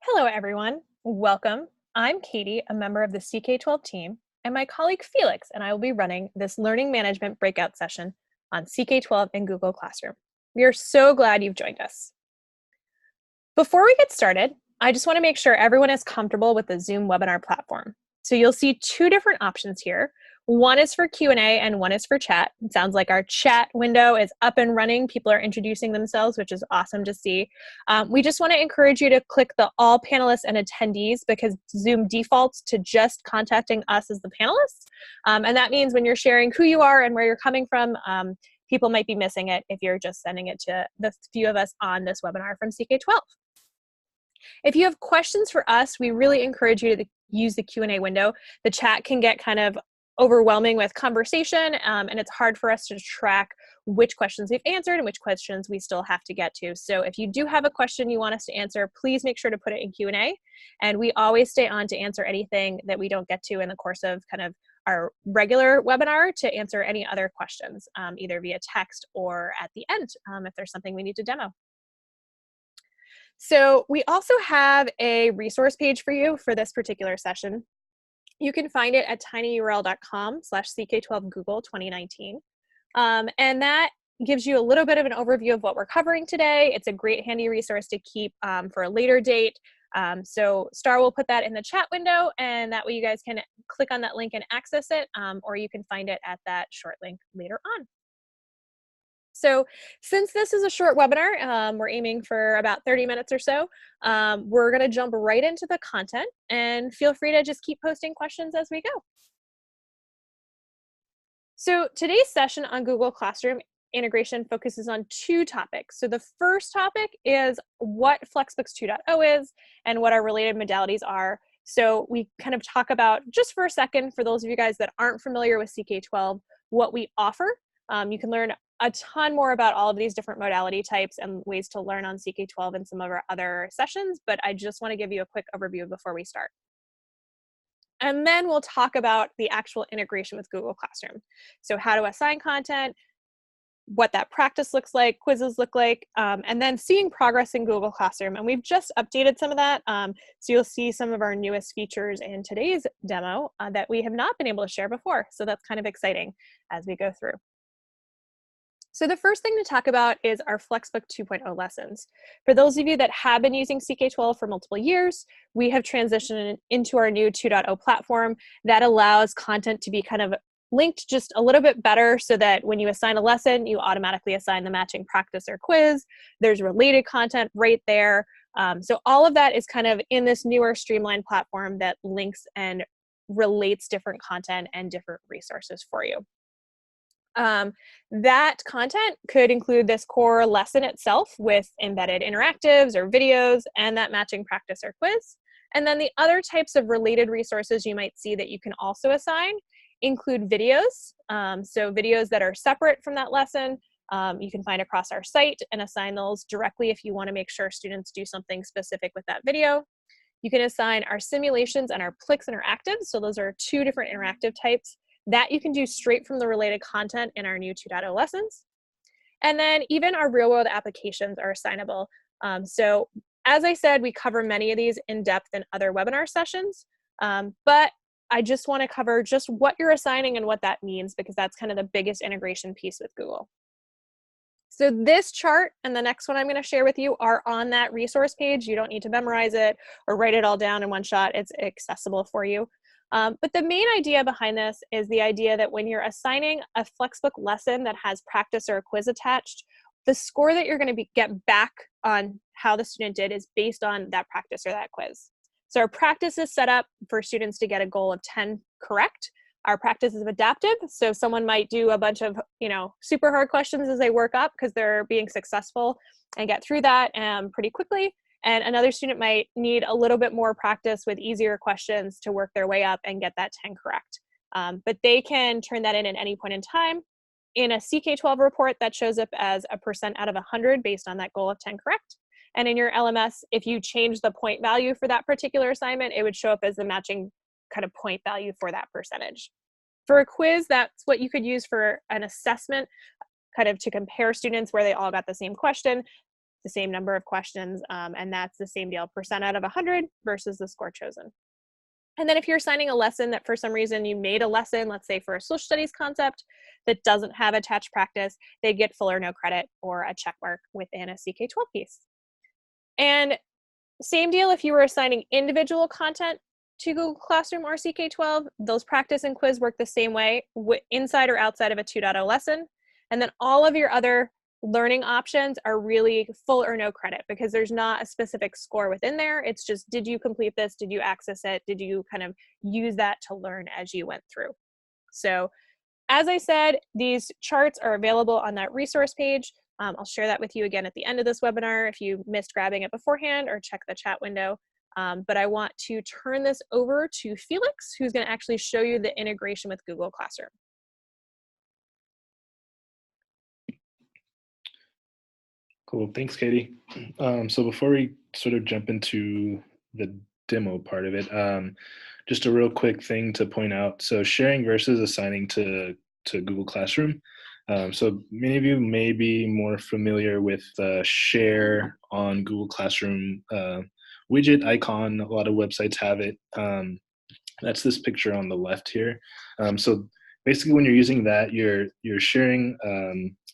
Hello, everyone. Welcome. I'm Katie, a member of the CK-12 team, and my colleague Felix and I will be running this learning management breakout session on CK-12 and Google Classroom. We are so glad you've joined us. Before we get started, I just want to make sure everyone is comfortable with the Zoom webinar platform. So you'll see two different options here. One is for Q&A and one is for chat. It sounds like our chat window is up and running. People are introducing themselves, which is awesome to see. We just want to encourage you to click the all panelists and attendees because Zoom defaults to just contacting us as the panelists. And that means when you're sharing who you are and where you're coming from, people might be missing it if you're just sending it to the few of us on this webinar from CK-12. If you have questions for us, we really encourage you to use the Q&A window. The chat can get kind of overwhelming with conversation, and it's hard for us to track which questions we've answered and which questions we still have to get to. So if you do have a question you want us to answer, please make sure to put it in Q&A, and we always stay on to answer anything that we don't get to in the course of kind of our regular webinar to answer any other questions, either via text or at the end if there's something we need to demo. So we also have a resource page for you for this particular session. You can find it at tinyurl.com/CK12Google2019. And that gives you a little bit of an overview of what we're covering today. It's a great handy resource to keep for a later date. So Star will put that in the chat window, and that way you guys can click on that link and access it, or you can find it at that short link later on. So since this is a short webinar, we're aiming for about 30 minutes or so, we're going to jump right into the content, and feel free to just keep posting questions as we go. So today's session on Google Classroom integration focuses on two topics. So the first topic is what FlexBooks 2.0 is and what our related modalities are. So we kind of talk about, just for a second, for those of you guys that aren't familiar with CK-12, what we offer. You can learn a ton more about all of these different modality types and ways to learn on CK-12 in some of our other sessions, but I just want to give you a quick overview before we start. And then we'll talk about the actual integration with Google Classroom. So how to assign content, what that practice looks like, quizzes look like, and then seeing progress in Google Classroom. And we've just updated some of that. So you'll see some of our newest features in today's demo that we have not been able to share before. So that's kind of exciting as we go through. So the first thing to talk about is our FlexBook 2.0 lessons. For those of you that have been using CK-12 for multiple years, we have transitioned into our new 2.0 platform that allows content to be kind of linked just a little bit better so that when you assign a lesson, you automatically assign the matching practice or quiz. There's related content right there. So all of that is kind of in this newer streamlined platform that links and relates different content and different resources for you. That content could include this core lesson itself with embedded interactives or videos and that matching practice or quiz. And then the other types of related resources you might see that you can also assign include videos. So videos that are separate from that lesson, you can find across our site and assign those directly if you want to make sure students do something specific with that video. You can assign our simulations and our Plix interactives. So those are two different interactive types that you can do straight from the related content in our new 2.0 lessons. And then even our real world applications are assignable. So as I said, we cover many of these in depth in other webinar sessions, but I just want to cover just what you're assigning and what that means because that's kind of the biggest integration piece with Google. So this chart and the next one I'm going to share with you are on that resource page. You don't need to memorize it or write it all down in one shot. It's accessible for you. But the main idea behind this is the idea that when you're assigning a FlexBook lesson that has practice or a quiz attached, the score that you're going to get back on how the student did is based on that practice or that quiz. So our practice is set up for students to get a goal of 10 correct. Our practice is adaptive, so someone might do a bunch of super hard questions as they work up because they're being successful and get through that pretty quickly. And another student might need a little bit more practice with easier questions to work their way up and get that 10 correct. But they can turn that in at any point in time. In a CK-12 report, that shows up as a % out of 100 based on that goal of 10 correct. And in your LMS, if you change the point value for that particular assignment, it would show up as the matching kind of point value for that percentage. For a quiz, that's what you could use for an assessment, kind of to compare students where they all got the same question. the same number of questions, and that's the same deal, percent out of 100 versus the score chosen. And then if you're assigning a lesson that for some reason you made a lesson, let's say for a social studies concept that doesn't have attached practice, they get full or no credit or a check mark within a CK-12 piece. And same deal if you were assigning individual content to Google Classroom or CK-12, those practice and quiz work the same way, inside or outside of a 2.0 lesson. And then all of your other learning options are really full or no credit because there's not a specific score within there. It's just, did you complete this? Did you access it? Did you kind of use that to learn as you went through? So as I said, these charts are available on that resource page. I'll share that with you again at the end of this webinar if you missed grabbing it beforehand, or check the chat window. But I want to turn this over to Felix, who's going to actually show you the integration with Google Classroom. Cool, thanks, Katie. So before we sort of jump into the demo part of it, just a real quick thing to point out. So sharing versus assigning to Google Classroom. So many of you may be more familiar with share on Google Classroom widget icon. A lot of websites have it. That's this picture on the left here. So basically when you're using that, you're sharing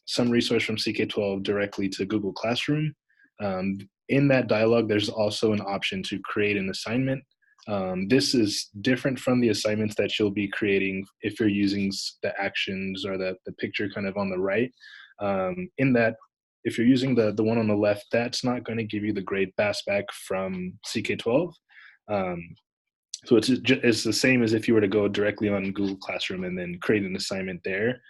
some resource from CK-12 directly to Google Classroom. In that dialog, there's also an option to create an assignment. This is different from the assignments that you'll be creating if you're using the actions or the picture kind of on the right. In that, if you're using the one on the left, that's not going to give you the grade pass back from CK-12. So it's the same as if you were to go directly on Google Classroom and then create an assignment there,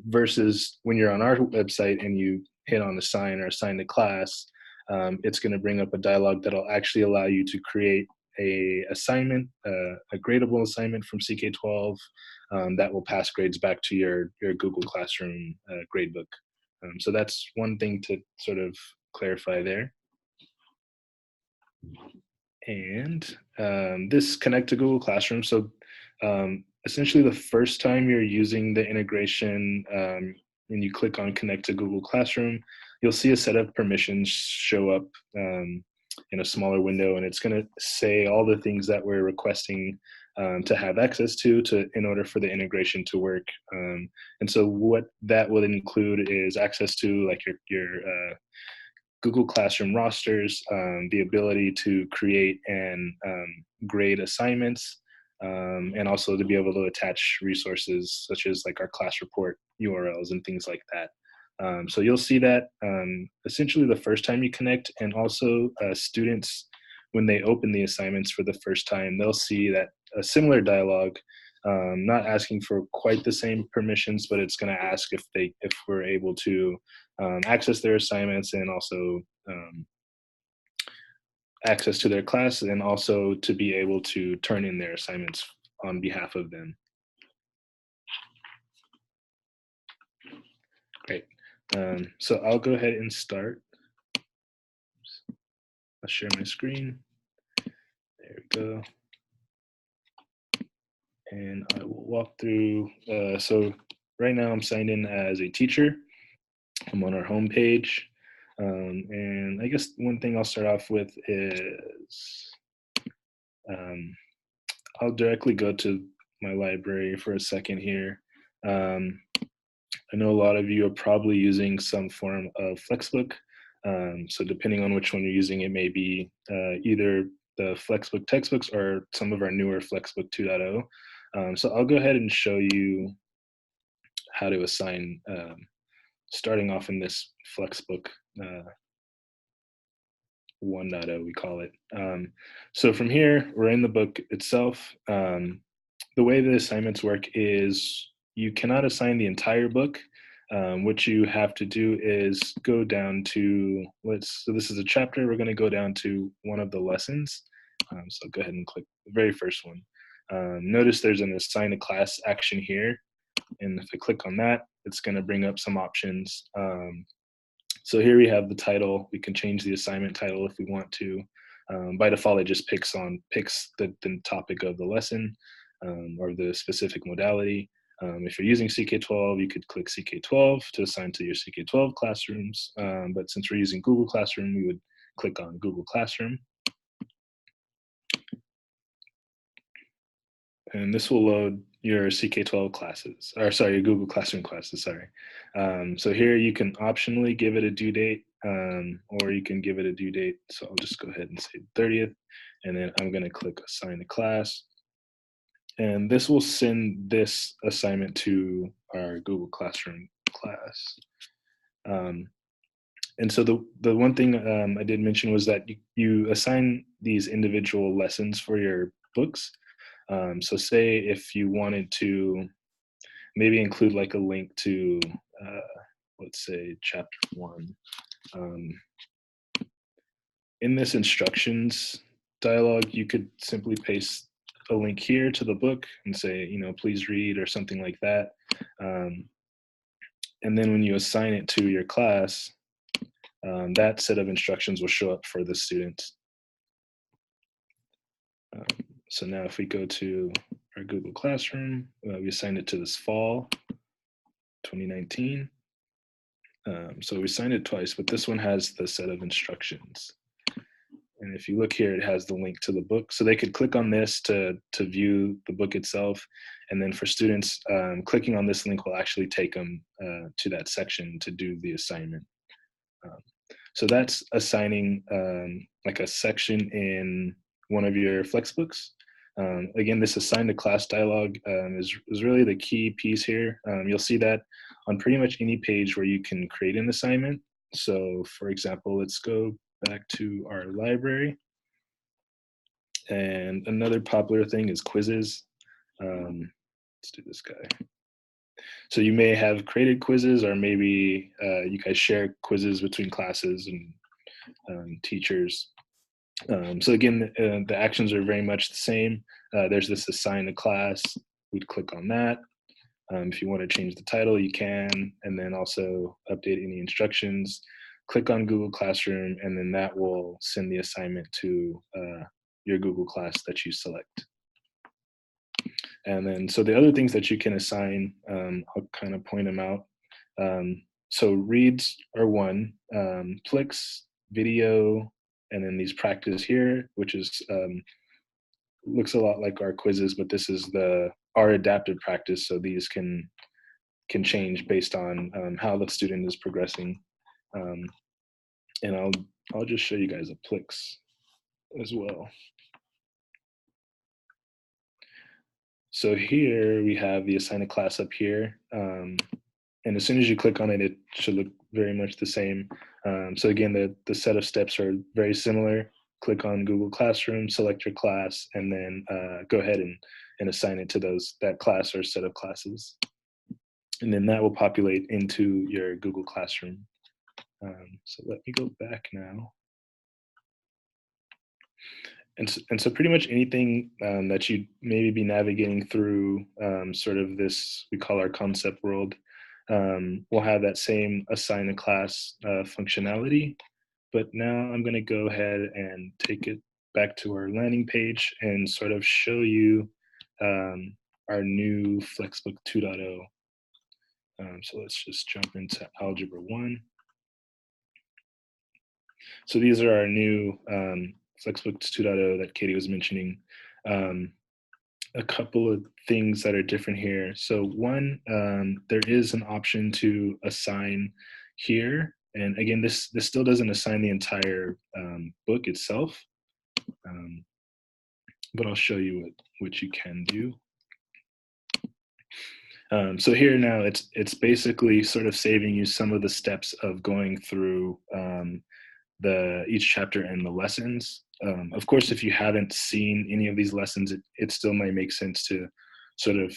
versus when you're on our website and you hit on assign or assign to class, it's going to bring up a dialog that'll actually allow you to create a assignment, a gradable assignment from CK-12 that will pass grades back to your Google Classroom gradebook. So that's one thing to sort of clarify there. And this connect to Google Classroom. So essentially the first time you're using the integration and you click on connect to Google Classroom, you'll see a set of permissions show up in a smaller window, and it's going to say all the things that we're requesting to have access to in order for the integration to work. And so what that will include is access to like your Google Classroom rosters, the ability to create and grade assignments, and also to be able to attach resources such as like our class report URLs and things like that. So you'll see that essentially the first time you connect, and also students, when they open the assignments for the first time, they'll see that a similar dialogue, not asking for quite the same permissions, but it's going to ask if we're able to access their assignments, and also access to their class, and also to be able to turn in their assignments on behalf of them. Great. So I'll go ahead and start. I'll share my screen. There we go. And I will walk through. So right now I'm signed in as a teacher. I'm on our home page. And I guess one thing I'll start off with is I'll directly go to my library for a second here. I know a lot of you are probably using some form of Flexbook. So depending on which one you're using, it may be either the Flexbook textbooks or some of our newer Flexbook 2.0. So I'll go ahead and show you how to assign, starting off in this Flexbook 1.0, we call it. So from here, we're in the book itself. The way the assignments work is you cannot assign the entire book. What you have to do is go down to, so this is a chapter, we're gonna go down to one of the lessons. So go ahead and click the very first one. Notice there's an assign a class action here. And if I click on that, it's gonna bring up some options. So here we have the title. We can change the assignment title if we want to. By default, it just picks the topic of the lesson or the specific modality. If you're using CK-12, you could click CK-12 to assign to your CK-12 classrooms. But since we're using Google Classroom, we would click on Google Classroom. And this will load your CK-12 classes, or sorry, your Google Classroom classes, sorry. So here you can optionally give it a due date, or you can give it a due date. So I'll just go ahead and say 30th, and then I'm gonna click assign to class. And this will send this assignment to our Google Classroom class. And so the one thing I did mention was that you assign these individual lessons for your books. So say if you wanted to maybe include like a link to, let's say chapter 1. In this instructions dialog, you could simply paste a link here to the book and say, please read or something like that. And then when you assign it to your class, that set of instructions will show up for the students. So now if we go to our Google Classroom, we assigned it to this fall, 2019. So we assigned it twice, but this one has the set of instructions. And if you look here, it has the link to the book. So they could click on this to view the book itself. And then for students, clicking on this link will actually take them to that section to do the assignment. So that's assigning like a section in one of your Flexbooks. Again, this assign to class dialog is really the key piece here. You'll see that on pretty much any page where you can create an assignment. So for example, let's go back to our library. And another popular thing is quizzes. Let's do this guy. So you may have created quizzes, or maybe you guys share quizzes between classes and teachers. So again, the actions are very much the same. There's this assign to class. We'd click on that. If you want to change the title, you can, and then also update any instructions. Click on Google Classroom, and then that will send the assignment to your Google class that you select. And then, so the other things that you can assign, I'll kind of point them out. So reads are one, flicks, video, and then these practice here, which is looks a lot like our quizzes, but this is our adaptive practice. So these can change based on how the student is progressing. And I'll just show you guys a Plix as well. So here we have the assign a class up here. And as soon as you click on it, it should look very much the same. So again, the set of steps are very similar. Click on Google Classroom, select your class, and then go ahead and assign it to that class or set of classes. And then that will populate into your Google Classroom. So let me go back now. And so pretty much anything that you maybe be navigating through sort of this, we call our concept world, will have that same assign a class functionality. But now I'm going to go ahead and take it back to our landing page and sort of show you our new Flexbook 2.0. So let's just jump into Algebra 1. So these are our new Flexbooks 2.0 that Katie was mentioning. A couple of things that are different here. So one, there is an option to assign here. And again, this still doesn't assign the entire book itself, but I'll show you what you can do. So here now, it's basically sort of saving you some of the steps of going through each chapter and the lessons. Of course, if you haven't seen any of these lessons, it still might make sense to sort of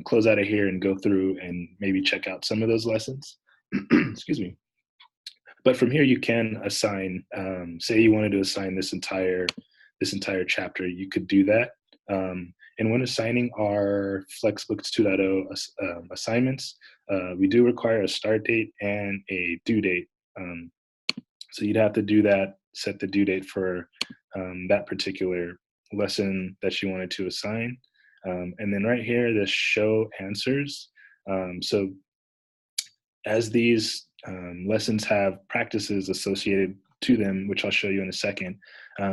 close out of here and go through and maybe check out some of those lessons. Excuse me. But from here, you can assign, say you wanted to assign this entire chapter, you could do that. And when assigning our Flexbooks 2.0 assignments, we do require a start date and a due date. So you'd have to do that, set the due date for that particular lesson that you wanted to assign. And then right here, this show answers. So as these lessons have practices associated to them, which I'll show you in a second,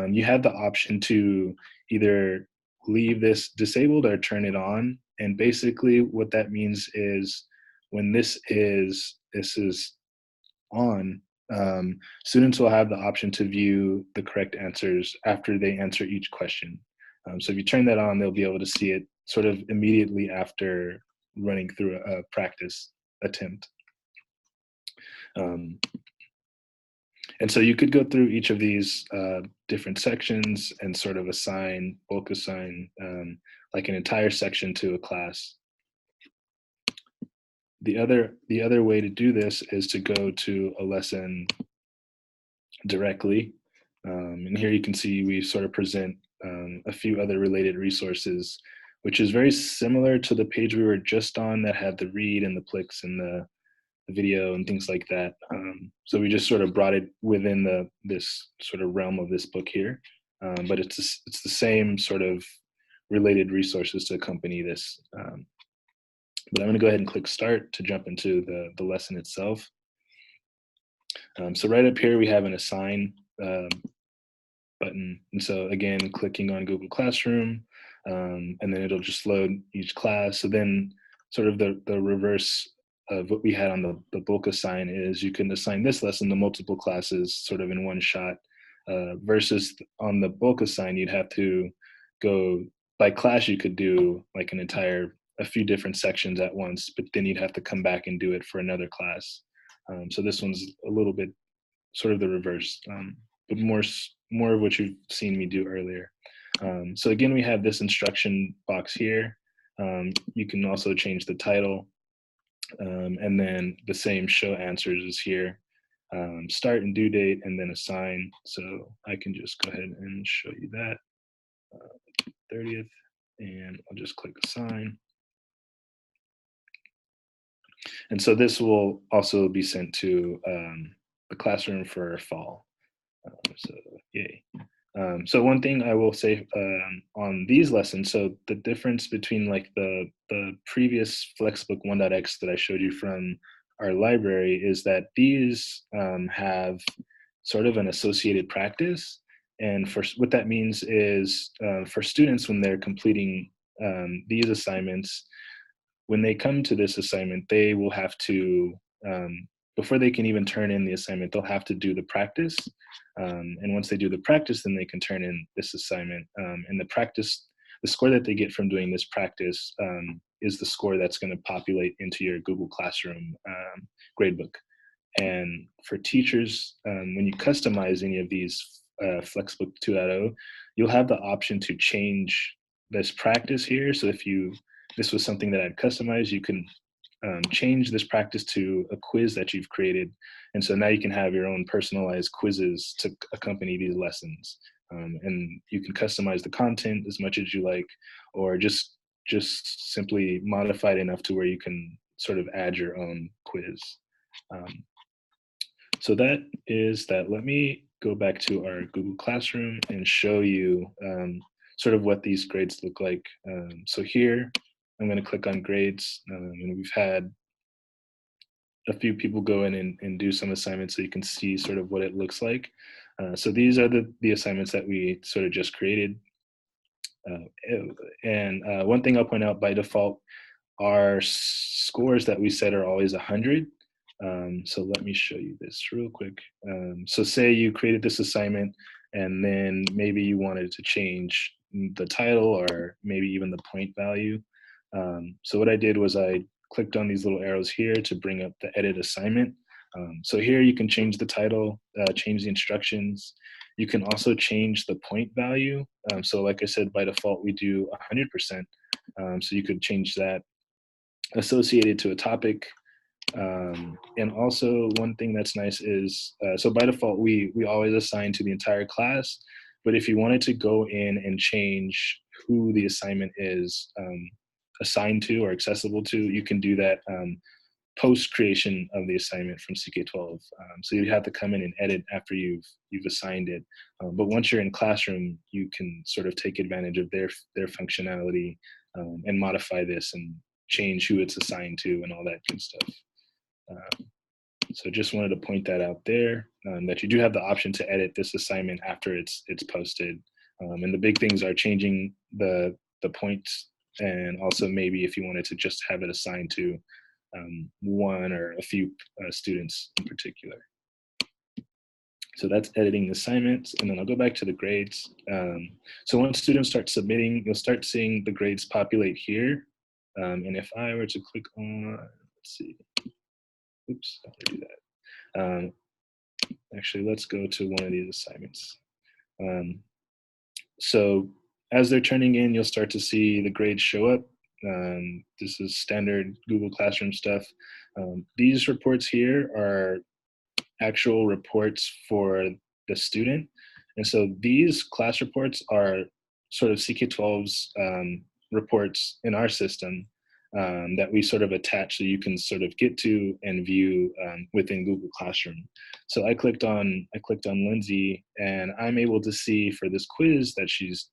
you have the option to either leave this disabled or turn it on. And basically what that means is when this is on, students will have the option to view the correct answers after they answer each question. So if you turn that on, they'll be able to see it sort of immediately after running through a practice attempt. Um, and so you could go through each of these different sections and sort of bulk assign like an entire section to a class. The other way to do this is to go to a lesson directly. And here you can see we sort of present a few other related resources, which is very similar to the page we were just on that had the read and the Plix and the video and things like that. So we just sort of brought it within this sort of realm of this book here. But it's the same sort of related resources to accompany this. But I'm going to go ahead and click start to jump into the lesson itself. So right up here, we have an assign button. And so again, clicking on Google Classroom, and then it'll just load each class. So then sort of the reverse of what we had on the bulk assign is you can assign this lesson to multiple classes sort of in one shot, versus on the bulk assign, you'd have to go by class. You could do like a few different sections at once, but then you'd have to come back and do it for another class. So this one's a little bit sort of the reverse, but more of what you've seen me do earlier. So again, we have this instruction box here. You can also change the title, and then the same show answers is here. Start and due date, and then assign. So I can just go ahead and show you that. 30th, and I'll just click assign. And so this will also be sent to the classroom for fall. So yay. So one thing I will say on these lessons, so the difference between like the previous Flexbook 1.x that I showed you from our library is that these have sort of an associated practice. And what that means is for students when they're completing these assignments, when they come to this assignment, they will have to, before they can even turn in the assignment, they'll have to do the practice. And once they do the practice, then they can turn in this assignment. And the score that they get from doing this practice is the score that's going to populate into your Google Classroom gradebook. And for teachers, when you customize any of these Flexbook 2.0, you'll have the option to change this practice here. So if this was something that I'd customized, you can change this practice to a quiz that you've created. And so now you can have your own personalized quizzes to accompany these lessons. And you can customize the content as much as you like, or just simply modify it enough to where you can sort of add your own quiz. So that is that. Let me go back to our Google Classroom and show you sort of what these grades look like. So here, I'm going to click on grades, and we've had a few people go in and do some assignments so you can see sort of what it looks like. So these are the assignments that we sort of just created. And one thing I'll point out, by default, our scores that we set are always 100. So let me show you this real quick. So say you created this assignment and then maybe you wanted to change the title or maybe even the point value. So what I did was I clicked on these little arrows here to bring up the edit assignment. So here you can change the title, change the instructions. You can also change the point value. So like I said, by default, we do 100%. So you could change that associated to a topic. And also one thing that's nice is, so by default, we always assign to the entire class, but if you wanted to go in and change who the assignment is assigned to or accessible to, you can do that post creation of the assignment from CK-12. So you have to come in and edit after you've assigned it. But once you're in classroom, you can sort of take advantage of their functionality and modify this and change who it's assigned to and all that good stuff. So just wanted to point that out there, that you do have the option to edit this assignment after it's posted. And the big things are changing the points, and also maybe if you wanted to just have it assigned to one or a few students in particular. So that's editing the assignments, and then I'll go back to the grades. So once students start submitting, you'll start seeing the grades populate here. And if I were to click on, let's see, oops, how do I do that? Actually, let's go to one of these assignments. So as they're turning in, you'll start to see the grades show up. This is standard Google Classroom stuff. These reports here are actual reports for the student. And so these class reports are sort of CK-12's reports in our system that we sort of attach so you can sort of get to and view within Google Classroom. So I clicked on Lindsay, and I'm able to see for this quiz that she's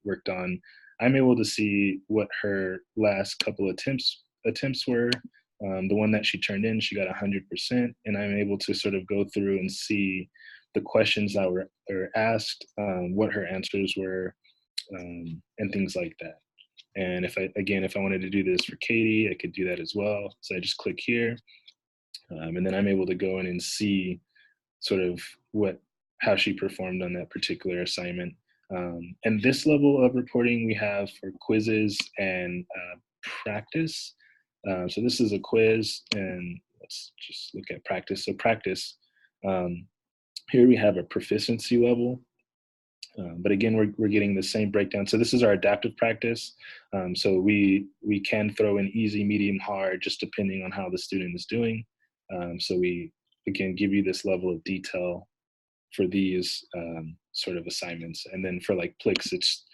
worked on, I'm able to see what her last couple attempts were. The one that she turned in, she got 100%, and I'm able to sort of go through and see the questions that were asked, what her answers were, and things like that. And if I wanted to do this for Katie, I could do that as well. So I just click here, and then I'm able to go in and see sort of how she performed on that particular assignment. And this level of reporting we have for quizzes and practice. So this is a quiz, and let's just look at practice. So practice, here we have a proficiency level. But again, we're getting the same breakdown. So this is our adaptive practice. So we can throw in easy, medium, hard, just depending on how the student is doing. So we can give you this level of detail for these sort of assignments. And then for like PLIX, it's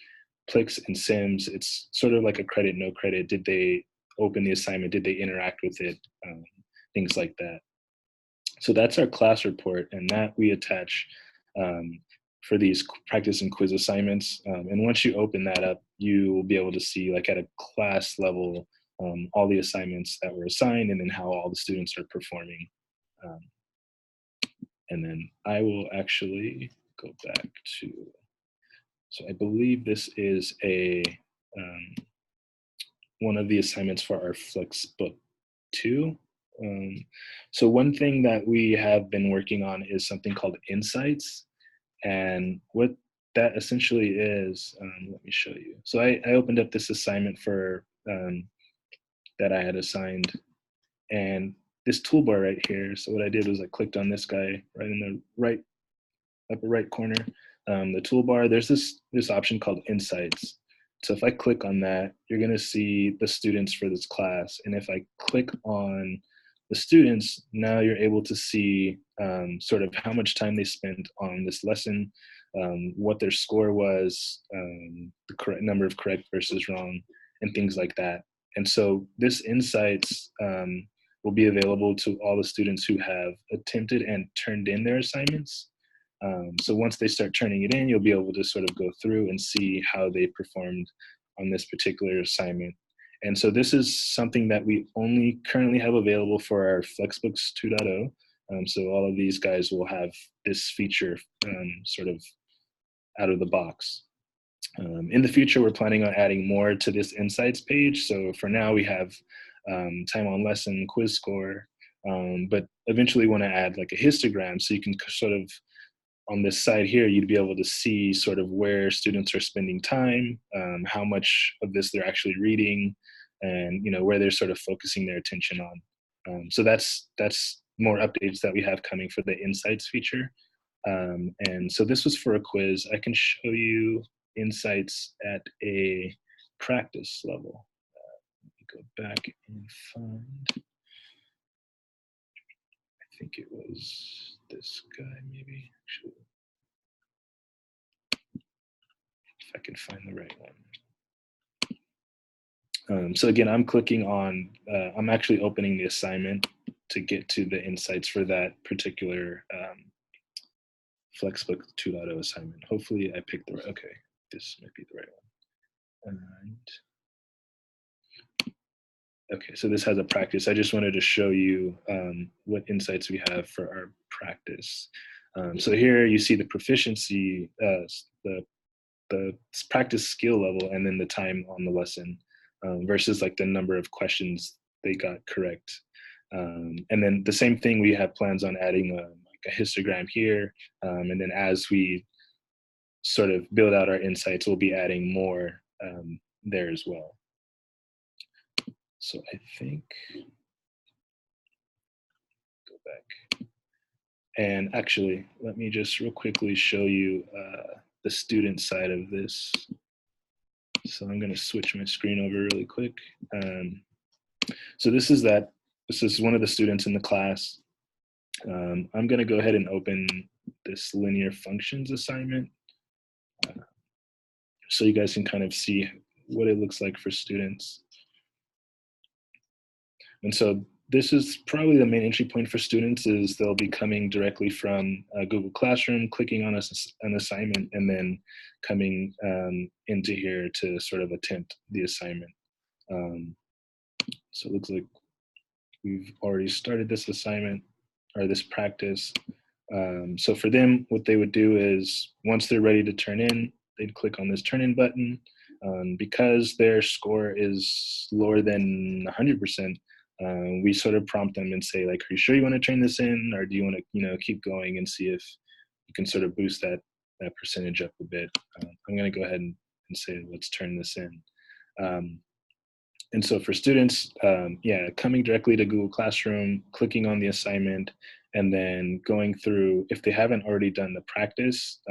PLIX and SIMS, it's sort of like a credit, no credit. Did they open the assignment? Did they interact with it? Things like that. So that's our class report, and that we attach for these practice and quiz assignments. And once you open that up, you will be able to see, like at a class level, all the assignments that were assigned and then how all the students are performing. And then I will actually go back to, so I believe this is one of the assignments for our Flexbook 2. So one thing that we have been working on is something called Insights. And what that essentially is, let me show you. So I opened up this assignment for that I had assigned, and this toolbar right here. So what I did was I clicked on this guy right in the upper right corner. The toolbar, there's this option called Insights. So if I click on that, you're gonna see the students for this class. And if I click on the students, now you're able to see sort of how much time they spent on this lesson, what their score was, the correct number of correct versus wrong, and things like that. And so this Insights will be available to all the students who have attempted and turned in their assignments. So once they start turning it in, you'll be able to sort of go through and see how they performed on this particular assignment. And so this is something that we only currently have available for our Flexbooks 2.0. So all of these guys will have this feature sort of out of the box. In the future, we're planning on adding more to this Insights page. So for now, we have time on lesson, quiz score, but eventually want to add like a histogram so you can sort of, on this side here, you'd be able to see sort of where students are spending time, how much of this they're actually reading, and where they're sort of focusing their attention on. So that's more updates that we have coming for the Insights feature. And so this was for a quiz. I can show you Insights at a practice level. Let me go back and find, I think it was this guy maybe. Actually, if I can find the right one. So again, I'm clicking on, I'm actually opening the assignment to get to the Insights for that particular Flexbook 2.0 assignment. Hopefully I picked the right, okay, this might be the right one. And Okay, so this has a practice. I just wanted to show you what insights we have for our practice. So here you see the proficiency, the practice skill level, and then the time on the lesson versus like the number of questions they got correct. And then the same thing, we have plans on adding like a histogram here. And then as we sort of build out our insights, we'll be adding more there as well. So I think, go back. And actually, let me just real quickly show you the student side of this. So I'm going to switch my screen over really quick. So this is one of the students in the class. I'm going to go ahead and open this linear functions assignment so you guys can kind of see what it looks like for students. And so this is probably the main entry point for students, is they'll be coming directly from Google Classroom, clicking on an assignment, and then coming into here to sort of attempt the assignment. So it looks like we've already started this assignment or this practice. So for them, what they would do is once they're ready to turn in, they'd click on this turn in button. Because their score is lower than 100%, we sort of prompt them and say, like, are you sure you want to turn this in, or do you want to, keep going and see if you can sort of boost that percentage up a bit? I'm going to go ahead and say, let's turn this in. And so for students, coming directly to Google Classroom, clicking on the assignment, and then going through, if they haven't already done the practice,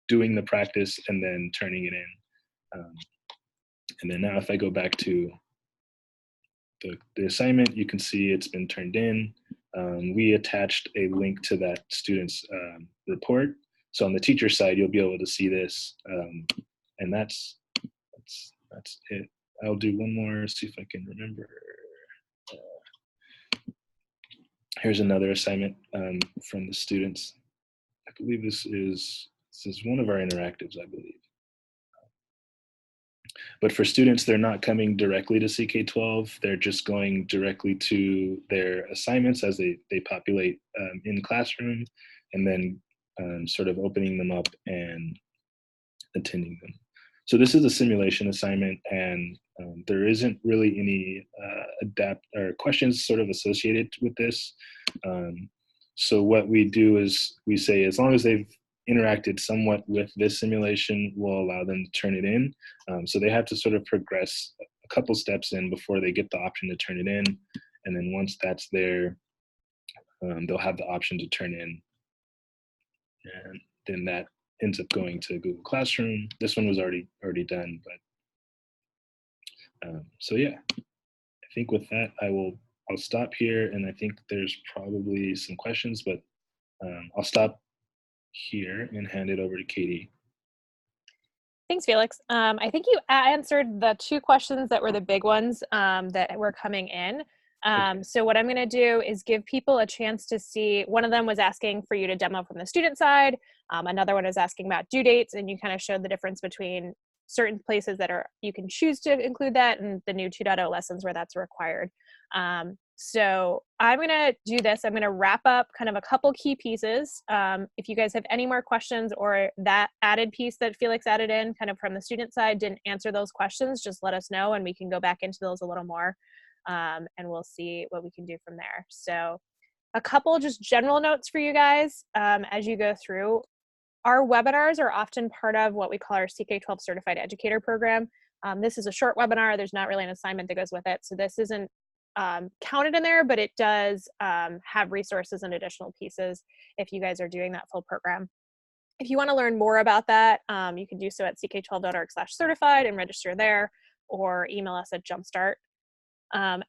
doing the practice and then turning it in. And then now if I go back to the assignment, you can see it's been turned in. We attached a link to that student's report. So on the teacher side, you'll be able to see this. And that's it. I'll do one more, see if I can remember. Here's another assignment from the students. I believe this is one of our interactives, I believe. But for students, they're not coming directly to CK-12. They're just going directly to their assignments as they populate in classroom, and then sort of opening them up and attending them. So this is a simulation assignment, and there isn't really any questions sort of associated with this. So what we do is we say, as long as they've interacted somewhat with this simulation, we'll allow them to turn it in. So they have to sort of progress a couple steps in before they get the option to turn it in. And then once that's there, they'll have the option to turn in. And then that ends up going to Google Classroom. This one was already done, but so yeah, I think with that, I'll stop here, and I think there's probably some questions, but I'll stop here and hand it over to Katie. Thanks, Felix. I think you answered the two questions that were the big ones that were coming in. Okay. So what I'm going to do is give people a chance to see. One of them was asking for you to demo from the student side. Another one was asking about due dates, and you kind of showed the difference between certain places that you can choose to include that, and the new 2.0 lessons where that's required. So I'm going to do this. I'm going to wrap up kind of a couple key pieces. If you guys have any more questions, or that added piece that Felix added in kind of from the student side didn't answer those questions, just let us know and we can go back into those a little more. And we'll see what we can do from there. So a couple just general notes for you guys as you go through. Our webinars are often part of what we call our CK-12 Certified Educator Program. This is a short webinar. There's not really an assignment that goes with it. So this isn't counted in there, but it does have resources and additional pieces if you guys are doing that full program. If you want to learn more about that, you can do so at ck12.org/certified and register there, or email us at Jumpstart.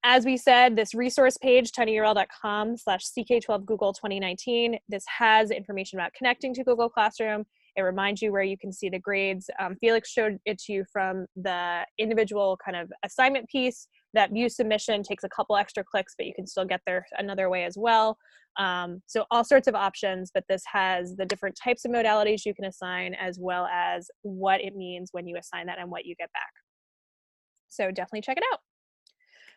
As we said, this resource page, tinyurl.com/CK12 Google 2019, this has information about connecting to Google Classroom. It reminds you where you can see the grades. Felix showed it to you from the individual kind of assignment piece. That view submission takes a couple extra clicks, but you can still get there another way as well. So all sorts of options, but this has the different types of modalities you can assign, as well as what it means when you assign that and what you get back. So definitely check it out.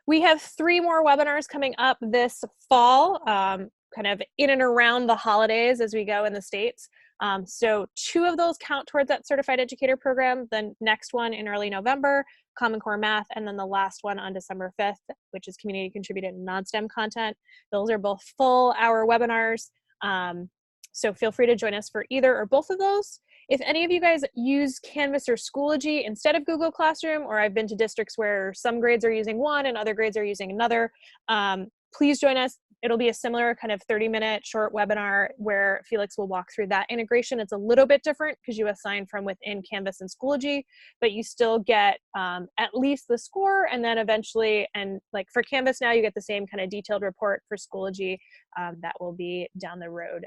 We have 3 more webinars coming up this fall, kind of in and around the holidays as we go in the States. So 2 of those count towards that certified educator program. The next one in early November, Common Core Math, and then the last one on December 5th, which is community contributed non-STEM content. Those are both full hour webinars. So feel free to join us for either or both of those. If any of you guys use Canvas or Schoology instead of Google Classroom, or I've been to districts where some grades are using one and other grades are using another, please join us. It'll be a similar kind of 30-minute short webinar where Felix will walk through that integration. It's a little bit different because you assign from within Canvas and Schoology, but you still get at least the score, and then eventually, and like for Canvas now, you get the same kind of detailed report. For Schoology, that will be down the road.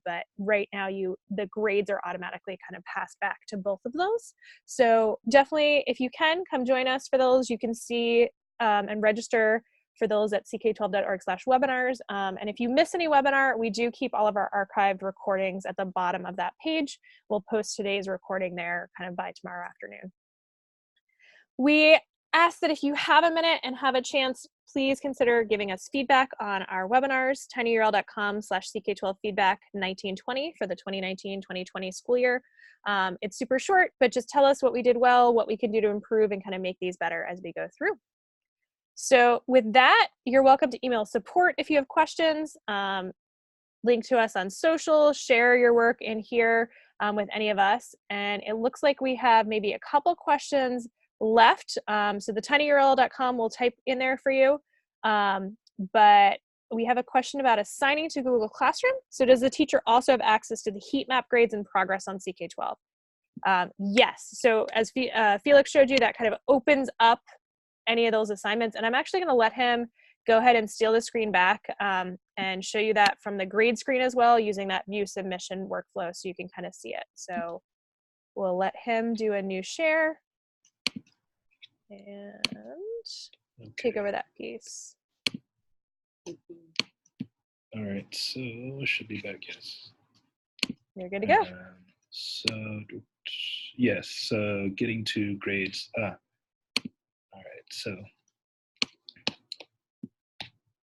But right now, the grades are automatically kind of passed back to both of those. So definitely, if you can, come join us for those. You can see and register for those at ck12.org/webinars. And if you miss any webinar, we do keep all of our archived recordings at the bottom of that page. We'll post today's recording there kind of by tomorrow afternoon. We ask that if you have a minute and have a chance, please consider giving us feedback on our webinars, tinyurl.com/ck12feedback 1920 for the 2019-2020 school year. It's super short, but just tell us what we did well, what we can do to improve, and kind of make these better as we go through. So with that, you're welcome to email support if you have questions, link to us on social, share your work in here with any of us. And it looks like we have maybe a couple questions left. So the tinyurl.com will type in there for you. But we have a question about assigning to Google Classroom. So does the teacher also have access to the heat map grades and progress on CK-12? Yes. So as Felix showed you, that kind of opens up any of those assignments. And I'm actually going to let him go ahead and steal the screen back and show you that from the grade screen as well, using that view submission workflow so you can kind of see it. So we'll let him do a new share and take over that piece. All right, so should be back, yes. You're good to go. So yes, so getting to grades. All right, so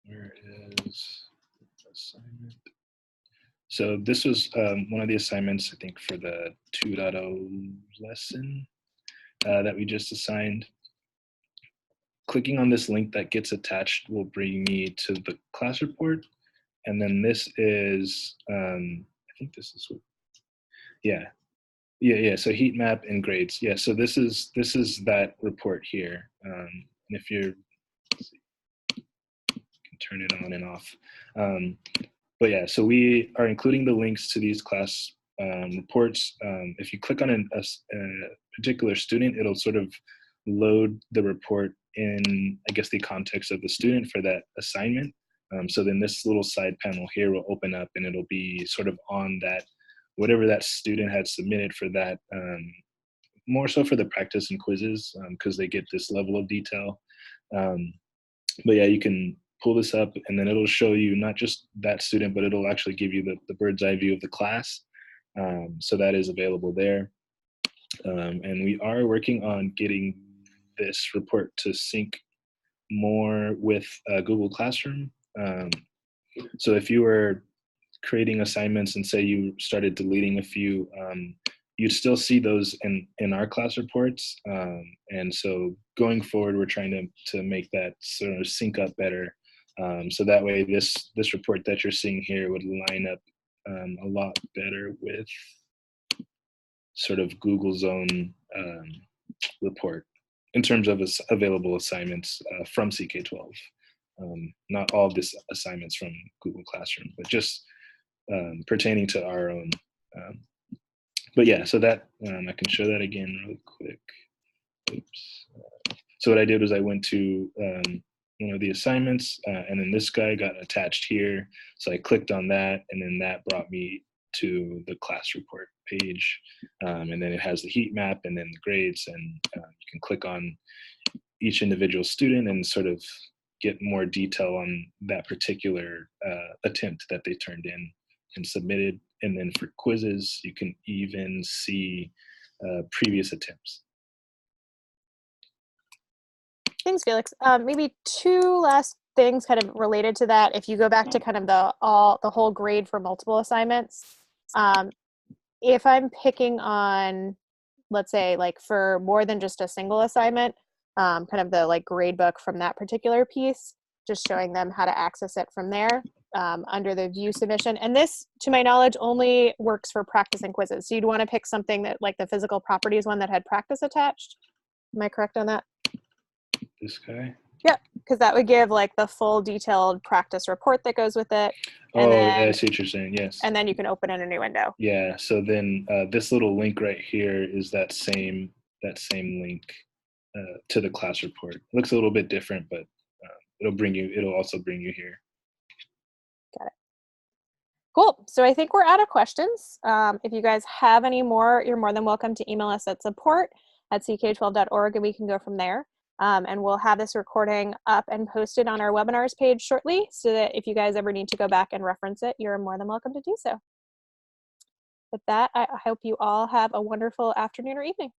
where is assignment? So this was one of the assignments, I think, for the 2.0 lesson that we just assigned. Clicking on this link that gets attached will bring me to the class report. And then this is, I think this is what, yeah. So heat map and grades. Yeah, so this is that report here. And if you're, let's see, you can turn it on and off. But yeah, so we are including the links to these class reports. If you click on a particular student, it'll sort of load the report in, I guess, the context of the student for that assignment. So then this little side panel here will open up and it'll be sort of on that, whatever that student had submitted for that, more so for the practice and quizzes, because they get this level of detail. But yeah, you can pull this up and then it'll show you not just that student, but it'll actually give you the bird's eye view of the class. So that is available there. And we are working on getting this report to sync more with Google Classroom. So if you were creating assignments and say you started deleting a few, you'd still see those in our class reports. And so going forward, we're trying to make that sort of sync up better. So that way this report that you're seeing here would line up a lot better with sort of Google's own report in terms of available assignments from CK-12. Not all of this assignments from Google Classroom, but just pertaining to our own. But yeah, so that I can show that again really quick. Oops. So what I did was I went to one of the assignments, and then this guy got attached here. So I clicked on that, and then that brought me to the class report page. And then it has the heat map and then the grades, and you can click on each individual student and sort of get more detail on that particular attempt that they turned in and submitted. And then for quizzes, you can even see previous attempts. Thanks, Felix. Maybe two last things kind of related to that. If you go back to kind of the whole grade for multiple assignments, if I'm picking on, let's say, like for more than just a single assignment, kind of the like grade book from that particular piece, just showing them how to access it from there under the view submission. And this, to my knowledge, only works for practice and quizzes. So you'd want to pick something that like the physical properties one that had practice attached. Am I correct on that? This guy? Yep, because that would give like the full detailed practice report that goes with it. And Oh, then, I see what you're saying. Yes. and then you can open in a new window. Yeah. So then this little link right here is that same link to the class report. It looks a little bit different, but it'll also bring you here. Got it. Cool. So I think we're out of questions. If you guys have any more, you're more than welcome to email us at support@ck12.org and we can go from there. And we'll have this recording up and posted on our webinars page shortly so that if you guys ever need to go back and reference it, you're more than welcome to do so. With that, I hope you all have a wonderful afternoon or evening.